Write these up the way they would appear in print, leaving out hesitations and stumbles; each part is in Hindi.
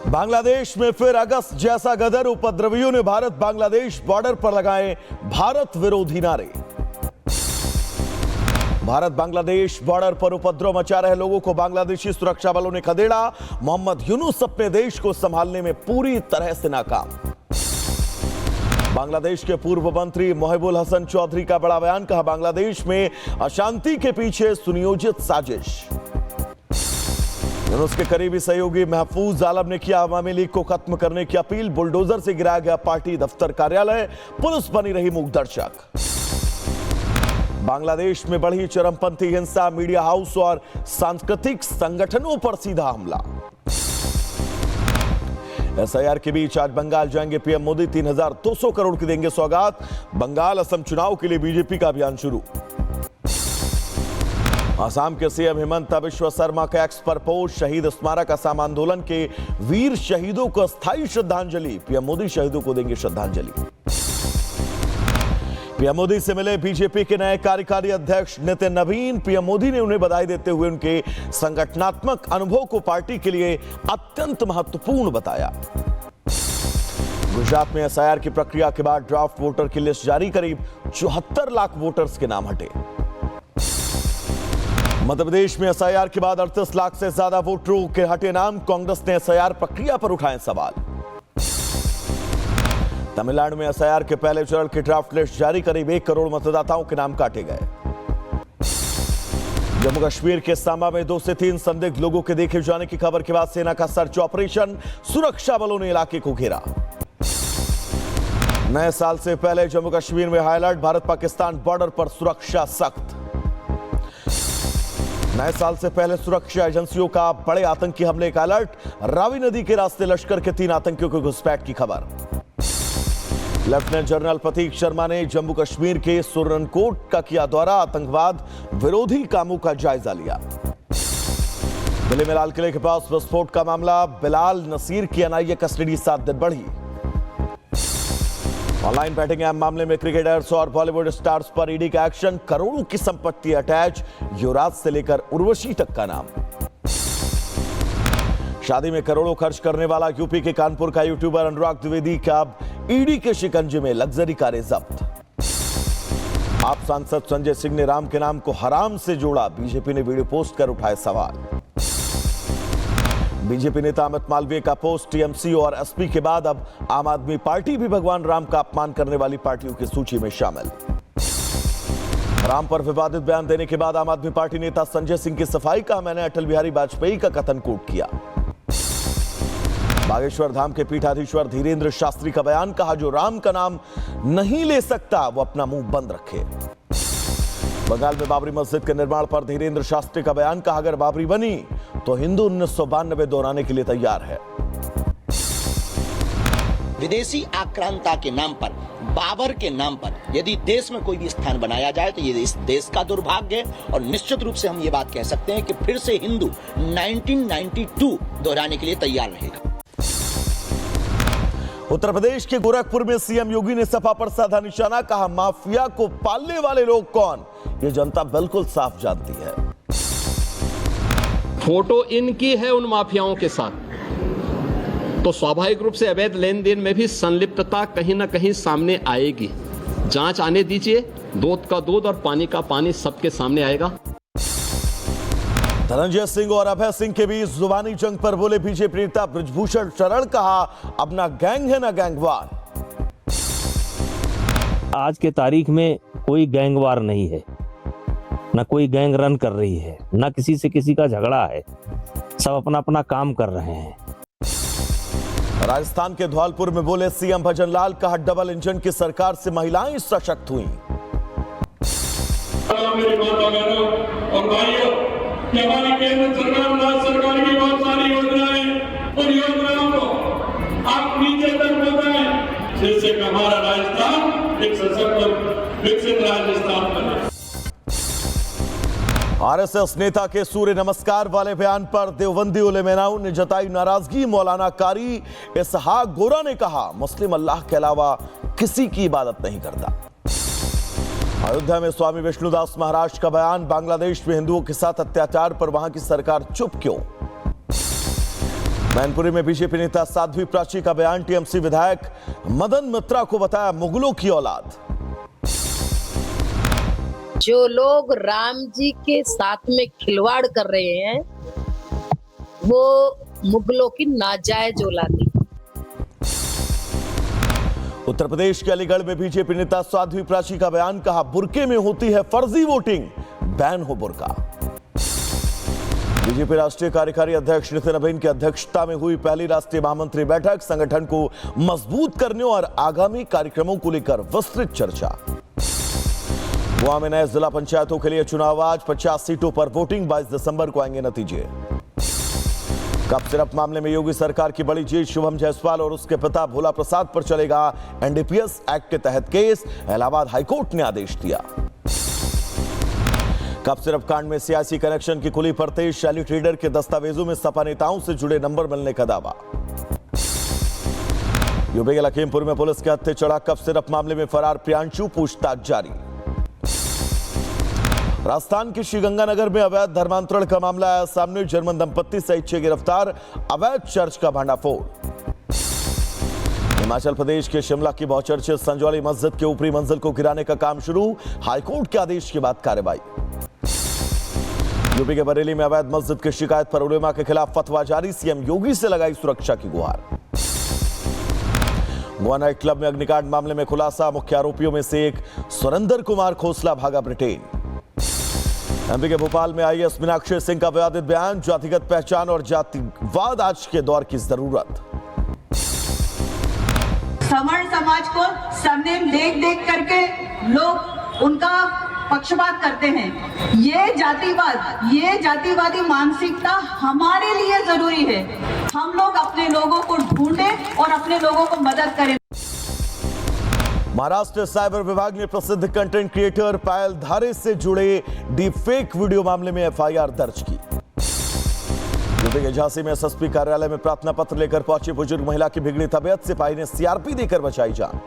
बांग्लादेश में फिर अगस्त जैसा गदर, उपद्रवियों ने भारत बांग्लादेश बॉर्डर पर लगाए भारत विरोधी नारे। भारत बांग्लादेश बॉर्डर पर उपद्रव मचा रहे लोगों को बांग्लादेशी सुरक्षा बलों ने खदेड़ा। मोहम्मद यूनुस अपने देश को संभालने में पूरी तरह से नाकाम। बांग्लादेश के पूर्व मंत्री मोहिबुल हसन चौधरी का बड़ा बयान, कहा बांग्लादेश में अशांति के पीछे सुनियोजित साजिश। यूनुस के करीबी सहयोगी महफूज आलम ने किया अवामी लीग को खत्म करने की अपील। बुलडोजर से गिराया गया पार्टी दफ्तर कार्यालय, पुलिस बनी रही मूकदर्शक। बांग्लादेश में बढ़ी चरमपंथी हिंसा, मीडिया हाउस और सांस्कृतिक संगठनों पर सीधा हमला। एसआईआर के बीच आज बंगाल जाएंगे पीएम मोदी, 3200 करोड़ की देंगे सौगात। बंगाल असम चुनाव के लिए बीजेपी का अभियान शुरू। असम के सीएम हिमंत बिश्व शर्मा का एक्स पर पोस्ट, शहीद स्मारक असम आंदोलन के वीर शहीदों को अस्थायी श्रद्धांजलि। पीएम मोदी शहीदों को देंगे श्रद्धांजलि। पीएम मोदी से मिले बीजेपी के नए कार्यकारी अध्यक्ष नितिन नवीन। पीएम मोदी ने उन्हें बधाई देते हुए उनके संगठनात्मक अनुभव को पार्टी के लिए अत्यंत महत्वपूर्ण बताया। गुजरात में एसआईआर की प्रक्रिया के बाद ड्राफ्ट वोटर की लिस्ट जारी, करीब 74 लाख वोटर्स के नाम हटे। मध्य प्रदेश में एसआईआर के बाद 38 लाख से ज्यादा वोटरों के हटे नाम। कांग्रेस ने एसआईआर प्रक्रिया पर उठाए सवाल। तमिलनाडु में एसआईआर के पहले चरण की ड्राफ्ट लिस्ट जारी, करीब 1 करोड़ मतदाताओं के नाम काटे गए। जम्मू कश्मीर के सांबा में 2 से 3 संदिग्ध लोगों के देखे जाने की खबर के बाद सेना का सर्च ऑपरेशन, सुरक्षा बलों ने इलाके को घेरा। नए साल से पहले जम्मू कश्मीर में high alert, Bharat Pakistan border पर सुरक्षा सख्त। नए साल से पहले सुरक्षा एजेंसियों का बड़े आतंकी हमले का अलर्ट, रावी नदी के रास्ते लश्कर के 3 आतंकियों की घुसपैठ की खबर। लेफ्टिनेंट जनरल प्रतीक शर्मा ने जम्मू कश्मीर के सुरनकोट का किया दौरा, आतंकवाद विरोधी कामों का जायजा लिया। दिल्ली में लाल किले के पास विस्फोट का मामला, बिलाल नसीर की एनआईए कस्टडी 7 दिन बढ़ी। ऑनलाइन बैटिंग ऐप मामले में क्रिकेटर्स और बॉलीवुड स्टार्स पर ईडी का एक्शन, करोड़ों की संपत्ति अटैच, युवराज से लेकर उर्वशी तक का नाम। शादी में करोड़ों खर्च करने वाला यूपी के कानपुर का यूट्यूबर अनुराग द्विवेदी का अब ईडी के शिकंजे में, लग्जरी कारें जब्त। आप सांसद संजय सिंह ने राम के नाम को हराम से जोड़ा, बीजेपी ने वीडियो पोस्ट कर उठाए सवाल। बीजेपी नेता अमित मालवीय का पोस्ट, टीएमसी और एसपी के बाद अब आम आदमी पार्टी भी भगवान राम का अपमान करने वाली पार्टियों की सूची में शामिल। राम पर विवादित बयान देने के बाद आम आदमी पार्टी नेता संजय सिंह की सफाई, का मैंने अटल बिहारी वाजपेयी का कथन कोट किया। बागेश्वर धाम के पीठाधीश्वर धीरेन्द्र शास्त्री का बयान, कहा जो राम का नाम नहीं ले सकता वो अपना मुंह बंद रखे। बंगाल में बाबरी मस्जिद के निर्माण पर धीरेन्द्र शास्त्री का बयान, कहा अगर बाबरी बनी तो हिंदू 1992 दोहराने के लिए तैयार है। विदेशी आक्रांता के नाम पर, बाबर के नाम पर यदि देश में कोई भी स्थान बनाया जाए तो ये इस देश का दुर्भाग्य है। और निश्चित रूप से हम ये बात कह सकते हैं कि फिर से हिंदू 1992 दोहराने के लिए तैयार रहेगा। उत्तर प्रदेश के गोरखपुर में सीएम योगी ने सपा पर साधा निशाना, कहा माफिया को पालने वाले लोग कौन, ये जनता बिल्कुल साफ जानती है। फोटो इनकी है उन माफियाओं के साथ, तो स्वाभाविक रूप से अवैध लेन देन में भी संलिप्तता कहीं ना कहीं सामने आएगी। जांच आने दीजिए, दूध का दूध और पानी का पानी सबके सामने आएगा। धनंजय सिंह और अभय सिंह के बीच जुबानी जंग पर बोले बीजेपी नेता बृजभूषण शरण, कहा अब ना गैंग है ना गैंगवार। आज के तारीख में कोई गैंगवार नहीं है, ना कोई गैंग रन कर रही है, ना किसी से किसी का झगड़ा है, सब अपना अपना काम कर रहे हैं। राजस्थान के धौलपुर में बोले सीएम भजन लाल, कहा डबल इंजन की सरकार से महिलाएं सशक्त हुई। और भाइयों, हमारी केंद्र सरकार, राज्य सरकार की बहुत सारी योजनाएं, उन योजनाओं को आप नीचे तक पहुंचाएं, जिससे हमारा राजस्थान एक सशक्त विकसित राजस्थान बने। आरएसएस नेता के सूर्य नमस्कार वाले बयान पर देवबंदी उलेमाओं ने जताई नाराजगी। मौलाना कारी इसहाक गोरा ने कहा मुस्लिम अल्लाह के अलावा किसी की इबादत नहीं करता। अयोध्या में स्वामी विष्णुदास महाराज का बयान, बांग्लादेश में हिंदुओं के साथ अत्याचार पर वहां की सरकार चुप क्यों। मैनपुरी में बीजेपी नेता साध्वी प्राची का बयान, टीएमसी विधायक मदन मित्रा को बताया मुगलों की औलाद। जो लोग राम जी के साथ में खिलवाड़ कर रहे हैं वो मुगलों की नाजायज औलादी। उत्तर प्रदेश के अलीगढ़ में बीजेपी नेता साध्वी प्राची का बयान, कहा बुर्के में होती है फर्जी वोटिंग, बैन हो बुर्का। बीजेपी राष्ट्रीय कार्यकारी अध्यक्ष नितिन नवीन की अध्यक्षता में हुई पहली राष्ट्रीय महामंत्री बैठक, संगठन को मजबूत करने और आगामी कार्यक्रमों को लेकर विस्तृत चर्चा। गोवा में नए जिला पंचायतों के लिए चुनाव आज, 50 सीटों पर वोटिंग, 22 दिसंबर को आएंगे नतीजे। कप सिरप मामले में योगी सरकार की बड़ी जीत, शुभम जायसवाल और उसके पिता भोला प्रसाद पर चलेगा एनडीपीएस एक्ट के तहत केस, इलाहाबाद हाईकोर्ट ने आदेश दिया। कप सिरप कांड में सियासी कनेक्शन की खुली परतें, शैली ट्रेडर के दस्तावेजों में सपा नेताओं से जुड़े नंबर मिलने का दावा। यूपी के लखीमपुर में पुलिस के हत्थे चढ़ा कप सिरप मामले में फरार प्रियांशु, पूछताछ जारी। राजस्थान के श्रीगंगानगर में अवैध धर्मांतरण का मामला आया सामने, जर्मन दंपत्ति सहित 6 गिरफ्तार, अवैध चर्च का भांडाफोड़। हिमाचल प्रदेश के शिमला की बहुचर्चित संजौली मस्जिद के ऊपरी मंजिल को गिराने का काम शुरू, हाईकोर्ट के आदेश के बाद कार्रवाई। यूपी के बरेली में अवैध मस्जिद की शिकायत पर उलेमा के खिलाफ फतवा जारी, सीएम योगी से लगाई सुरक्षा की गुहार। गोवा नाइट क्लब में अग्निकांड मामले में खुलासा, मुख्य आरोपियों में से एक सुरेंद्र कुमार खोसला भागा ब्रिटेन। एमपी के भोपाल में आईएएस मीनाक्षी सिंह का विवादित बयान, जातिगत पहचान और जातिवाद आज के दौर की जरूरत। सवर्ण समाज को सरनेम देख करके लोग उनका पक्षपात करते हैं। ये जातिवादी मानसिकता हमारे लिए जरूरी है। हम लोग अपने लोगों को ढूंढें और अपने लोगों को मदद करें। महाराष्ट्र साइबर विभाग ने प्रसिद्ध कंटेंट क्रिएटर पायल धारे से जुड़े डीपफेक वीडियो मामले में एफआईआर दर्ज की। यूपी के झांसी में एसएसपी कार्यालय में प्रार्थना पत्र लेकर पहुंची बुजुर्ग महिला की बिगड़ी तबीयत, सिपाही ने सीआरपी देकर बचाई जान।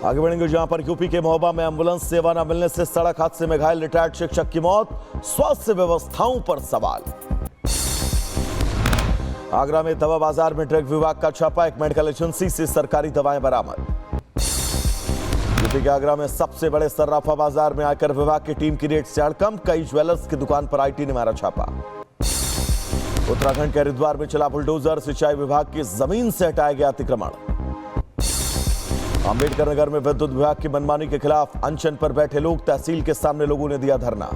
आगे बढ़ेंगे जहां पर यूपी के महोबा में एम्बुलेंस सेवा न मिलने से सड़क हादसे में घायल रिटायर्ड शिक्षक की मौत, स्वास्थ्य व्यवस्थाओं पर सवाल। आगरा में दवा बाजार में ड्रग विभाग का छापा, एक मेडिकल एजेंसी से सरकारी दवाएं बरामद। यूपी के आगरा में सबसे बड़े सर्राफा बाजार में आयकर विभाग की टीम की रेड से हड़कंप, कई ज्वेलर्स की दुकान पर आईटी ने मारा छापा। उत्तराखंड के हरिद्वार में चला बुलडोजर, सिंचाई विभाग की जमीन से हटाया गया अतिक्रमण। अंबेडकर नगर में विद्युत विभाग की मनमानी के खिलाफ अनशन पर बैठे लोग, तहसील के सामने लोगों ने दिया धरना।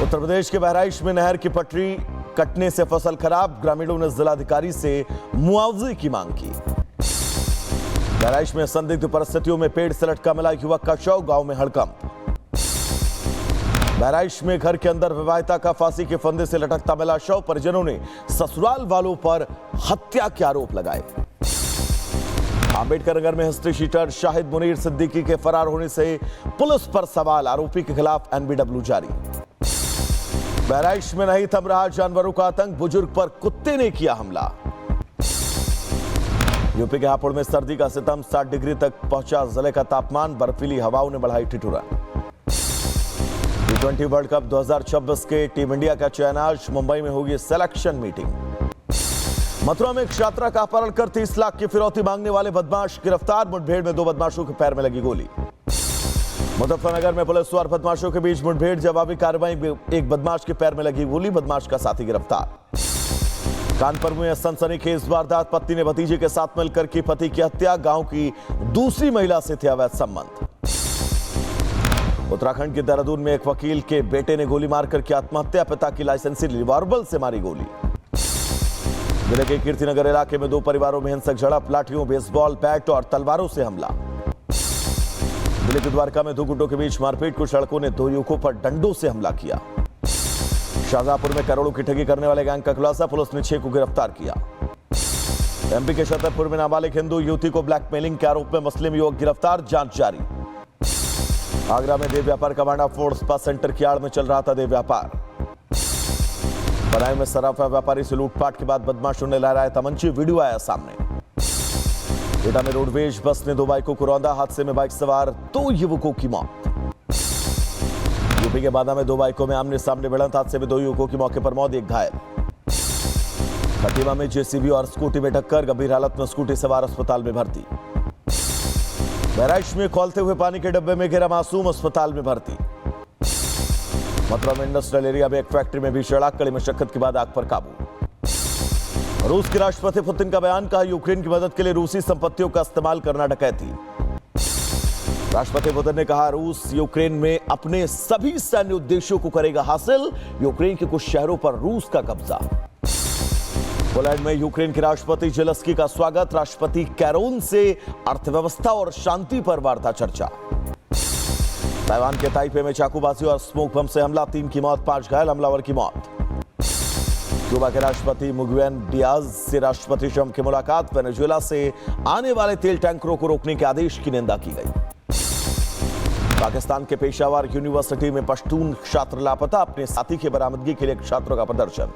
उत्तर प्रदेश के बहराइच में नहर की पटरी कटने से फसल खराब, ग्रामीणों ने जिलाधिकारी से मुआवजे की मांग की। बहराइच में संदिग्ध परिस्थितियों में पेड़ से लटका मिला युवक का शव, गांव में हड़कंप। बहराइच में घर के अंदर विवाहिता का फांसी के फंदे से लटकता मिला शव, परिजनों ने ससुराल वालों पर हत्या के आरोप लगाए। अंबेडकर नगर में हिस्ट्री शीटर शाहिद मुनीर सिद्दीकी के फरार होने से पुलिस पर सवाल, आरोपी के खिलाफ एनबीडब्ल्यू जारी। बहराइच में नहीं थम रहा जानवरों का आतंक, बुजुर्ग पर कुत्ते ने किया हमला। यूपी के हापुड़ में सर्दी का सितम, 60 डिग्री तक पहुंचा जिले का तापमान, बर्फीली हवाओं ने बढ़ाई ठिठुरन। T20 वर्ल्ड कप 2026 के टीम इंडिया का चयन आज, मुंबई में होगी सिलेक्शन मीटिंग। मथुरा में एक छात्रा का अपहरण कर 30 लाख की फिरौती मांगने वाले बदमाश गिरफ्तार, मुठभेड़ में 2 बदमाशों के पैर में लगी गोली। मुजफ्फरनगर में पुलिस और बदमाशों के बीच मुठभेड़, जवाबी कार्रवाई में एक बदमाश के पैर में लगी गोली, बदमाश का साथी गिरफ्तार। कानपुर में सनसनीखेज वारदात, पत्नी ने भतीजे के साथ मिलकर की पति की हत्या, गांव की दूसरी महिला से थे अवैध संबंध। उत्तराखंड के देहरादून में एक वकील के बेटे ने गोली मारकर की आत्महत्या, पिता की लाइसेंसी रिवॉल्वर से मारी गोली। जिले के कीर्तिनगर इलाके में 2 परिवारों में हिंसक झड़प, लाठियों, बेसबॉल बैट और तलवारों से हमला। जिले के द्वारका में 2 गुटों के बीच मारपीट, कुछ लड़कों ने 2 युवकों पर डंडों से हमला किया। शाहजहांपुर में करोड़ों की ठगी करने वाले गैंग का खुलासा, पुलिस ने 6 को गिरफ्तार किया। एमपी के छतरपुर में नाबालिग हिंदू युवती को ब्लैकमेलिंग के आरोप में मुस्लिम युवक गिरफ्तार, जांच जारी। आगरा में देव व्यापार का भांडाफोड़, स्पा सेंटर की आड़ में चल रहा था देव व्यापार। बदायूं में सराफा व्यापारी से लूटपाट के बाद बदमाशों ने लहराया तमंचे, वीडियो आया सामने। एटा में रोडवेज बस ने 2 बाइकों को रौंदा, हादसे में बाइक सवार 2 युवकों की मौत। यूपी के बादा में 2 बाइकों में आमने सामने भिड़ंत, हादसे में 2 युवकों की मौके पर मौत, एक घायल। खटीमा में जेसीबी और स्कूटी में टक्कर, गंभीर हालत में स्कूटी सवार अस्पताल में भर्ती। बहराइच में खौलते हुए पानी के डब्बे में गिरा मासूम, अस्पताल में भर्ती। मथुरा में इंडस्ट्रियल एरिया में एक फैक्ट्री में भीषण आग, कड़ी मशक्कत के बाद आग पर काबू। रूस के राष्ट्रपति पुतिन का बयान, कहा यूक्रेन की मदद के लिए रूसी संपत्तियों का इस्तेमाल करना डकैती। राष्ट्रपति पुतिन ने कहा, रूस यूक्रेन में अपने सभी सैन्य उद्देश्यों को करेगा हासिल, यूक्रेन के कुछ शहरों पर रूस का कब्जा। पोलैंड में यूक्रेन के राष्ट्रपति जेलेंस्की का स्वागत, राष्ट्रपति कैरोन से अर्थव्यवस्था और शांति पर वार्ता चर्चा। ताइवान के ताइपे में चाकूबाजी और स्मोक बम से हमला, 3 की मौत, 5 घायल, हमलावर की मौत। क्यूबा के राष्ट्रपति मुगुएन डियाज से राष्ट्रपति ट्रंप की मुलाकात, वेनेजुएला से आने वाले तेल टैंकरों को रोकने के आदेश की निंदा की गई। पाकिस्तान के पेशावर यूनिवर्सिटी में पश्तून छात्र लापता, अपने साथी की बरामदगी के लिए छात्रों का प्रदर्शन।